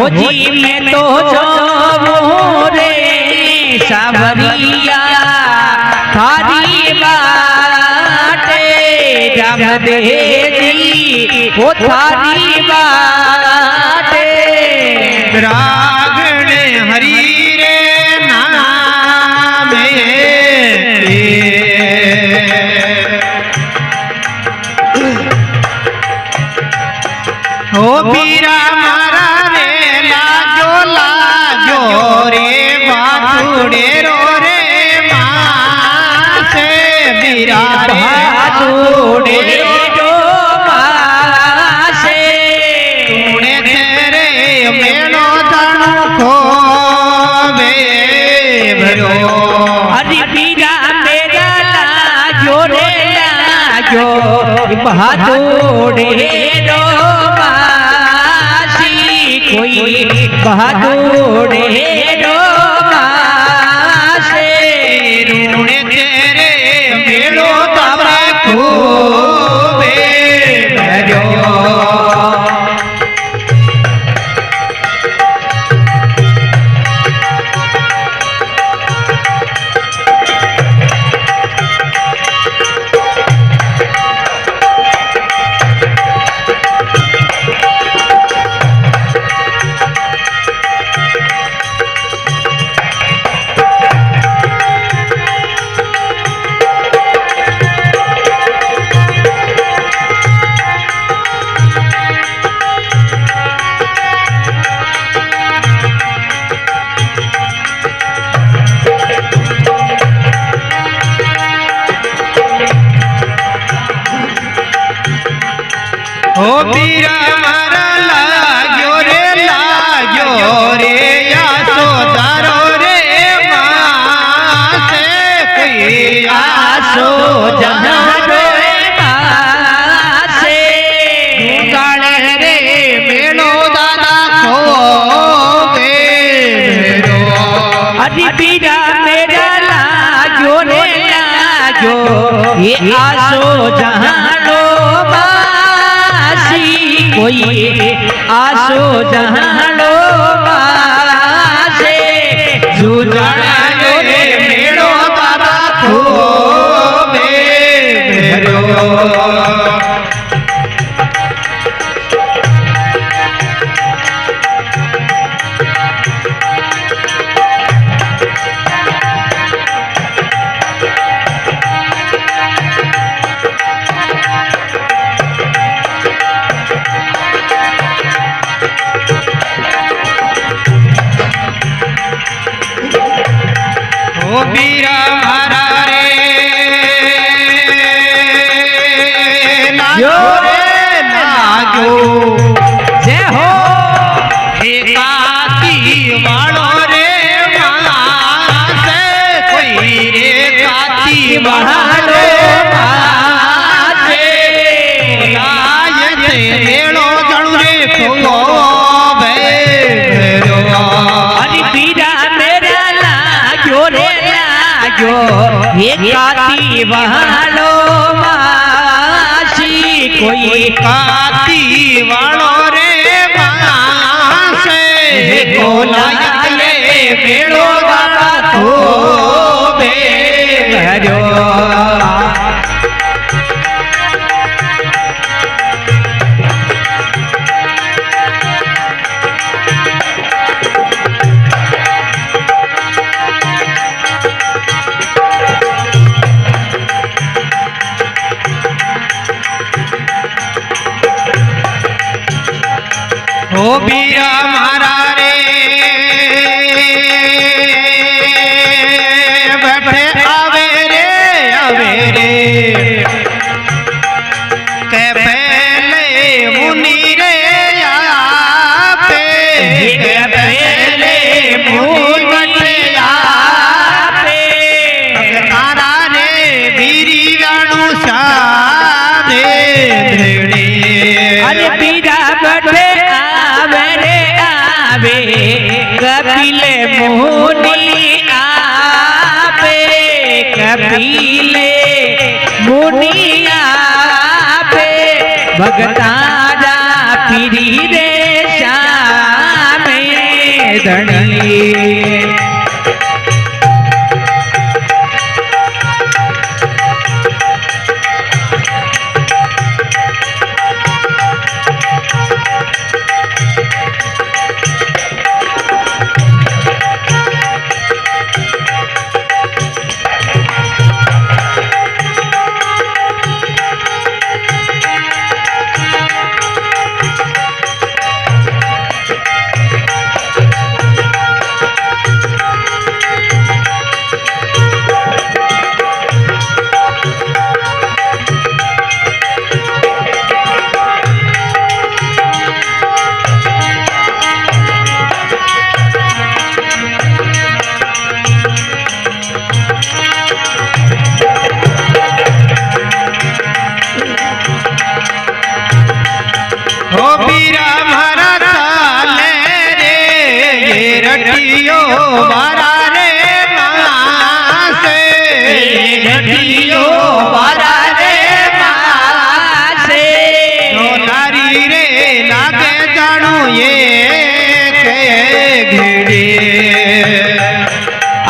होजी में तो जो रे सावरिया थारी बाटे राम देजी वो थारी बाटे रागणे हरि रे नाम हो पीरा मारा रे लाजो लाजो रे बातुड़े रो रे माँ से बीरा बातुड़े रो माँ से तूने तेरे मेलो दानु को भरो अरे बीरा मेरा लाजो रे लाजो बातुड़े रो कोई बहादुर रो से रूणे तेरे मेलो तारा खूबे भरो ओ पीरा मारा लाग्यो रे यासोदारो रे माँ से कोई आसो जहारो माँ से गाले रे मेलो दादा को बेरो अरे बीरा मेरा लाजो रे लाजो ये आसो जहारो कोई आसो जहानो से जुजानो रे मेलो दादा खूबे भरो ओ बीरा मारा रे लागो रे लागो जय हो हे काती वालो रे माँ से कोई रे काती वालो माँ से लायते मेलो जणु रे को भैरो अरे बीरा मेरा लाजो रे लाजो ये काती वालो मासी कोई काती वालो रे माँ से कोलाया ले मेलो बाबा तो भरो ओ बीरा मारा रे बैठे आवे रे के पहले मुनि रे आपे के पहले मुनि आपे तारा रे बीरी गाणु साधे अरे बीरा बैठे कपिले मुनि आपे कपिले मुनि आपे भगतारा पीरी रे श्यामे ધણી वारा रे मासे रटियो वारा रे मासे नारी रे लागे जाणू ये के घड़ी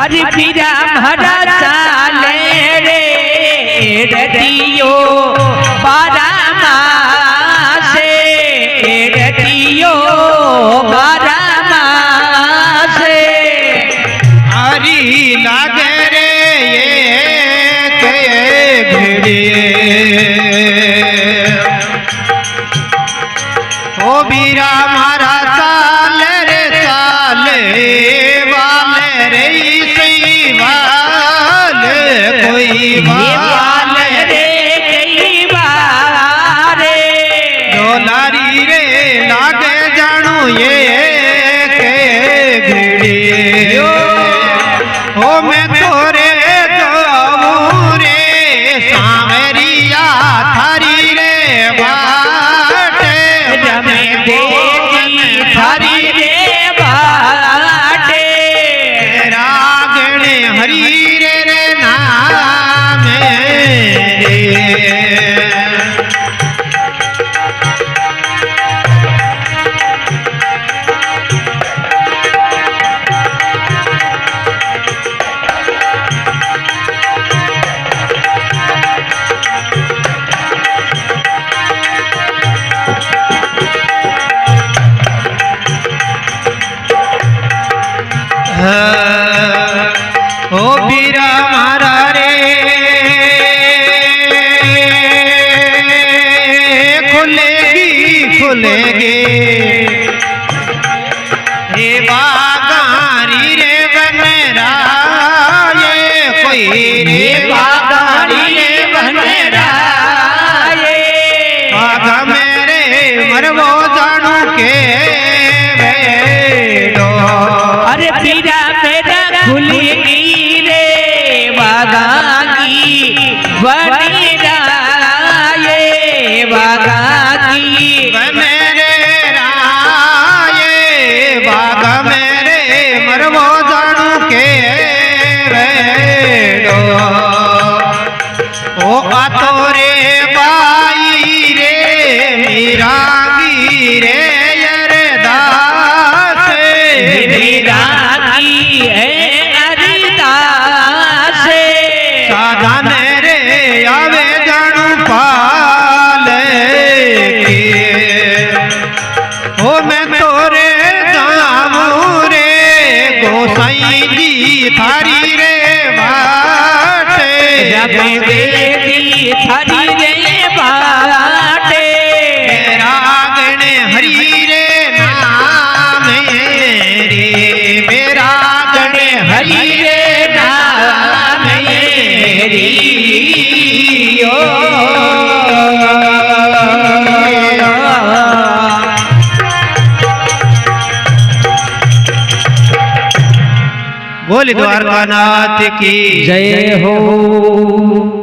अरे पीरा भरा चाले रे रटियो वारा मासे रटियो वारा लागे रे ये के भिड़े ओ बीरा मारा चाल रे चाल वाले रे सही वाल कोई वाल रे कई बारे जो नारी रे लागे जाणू ये के भिड़े ओ मैं तोरे जाऊं रे सांवरिया थारी रे बाटे जमे देगी थारी रे बाटे रागण हरी रे नाम रे ओ बीरा मारा रे खुलेगी हे बागारी रे बनरा ये कोई रे बागारी रे बनरा ये बागा मेरे मरवो जानू के अरे पीरा मेरा खुलेगी रे बागा की बनेरा ये बागा की मेरे राये बागा मेरे मरवो जानू के वेडो ओ आतो रे बाई रे मीरांगी रे अरदास मीरा की है अरदास साधन रे आवे जानू पाल के ओ मैं तोरे जाऊं रे गोसाई जी थारी रे बाटे जब देगी थारी रे बाटे रागण हरी रे नाम रे मेरा गण हरी रे नाम मेरी बोल द्वारकानाथ की जय हो।